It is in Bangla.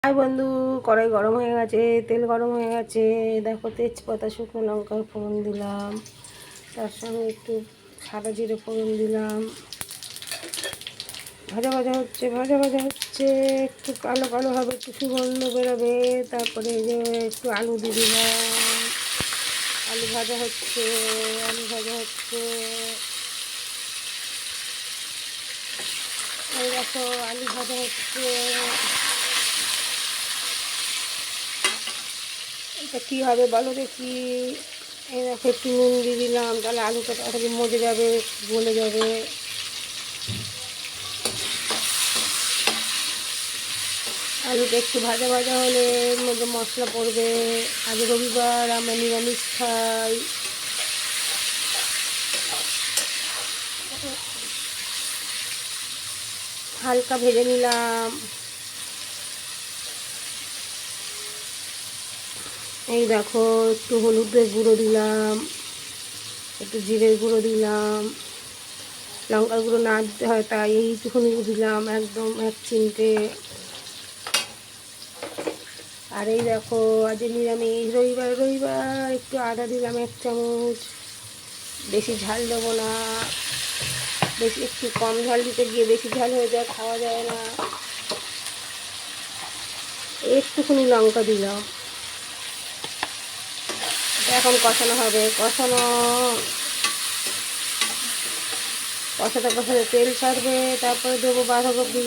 হাই বন্ধু, কড়াই গরম হয়ে গেছে, তেল গরম হয়ে গেছে। দেখো, তেজপাতা শুকনো লঙ্কার ফোড়ন দিলাম, তার সঙ্গে একটু সাদা জিরে ফোড়ন দিলাম। ভাজা ভাজা হচ্ছে, ভাজা ভাজা হচ্ছে, একটু কালো কালো হবে, একটু সুগন্ধ বেরোবে। তারপরে যে একটু আলু দিয়ে দিলাম। আলু ভাজা হচ্ছে, আলু ভাজা হচ্ছে। এই দেখো, আলু ভাজা হচ্ছে। এটা কী হবে বলো দেখি। এই দেখো, একটু নুন দিয়ে দিলাম, তাহলে আলুটা তাড়াতাড়ি মজে যাবে, গলে যাবে। আলুটা একটু ভাজা ভাজা হলে এর মধ্যে মশলা পড়বে। আজ রবিবার, আমরা নিরামিষ খাই। হালকা ভেজে নিলাম। এই দেখো, একটু হলুদের গুঁড়ো দিলাম, একটু জিরের গুঁড়ো দিলাম। লঙ্কার গুঁড়ো না দিতে হয় তাই এইটুকুনি দিলাম, একদম এক চিমটে। আর এই দেখো, আজ নিরামিষ, রবিবার রবিবার একটু আদা দিলাম 1 চামচ। বেশি ঝাল দেবো না, বেশি একটু কম ঝাল দিতে গিয়ে বেশি ঝাল হয়ে যায়, খাওয়া যায় না। একটুখানি লঙ্কা দিলাম। এখন কষানো হবে, কষাতে কষাতে তেল ছাড়বে, তারপরে দেবো বাঁধাকপি।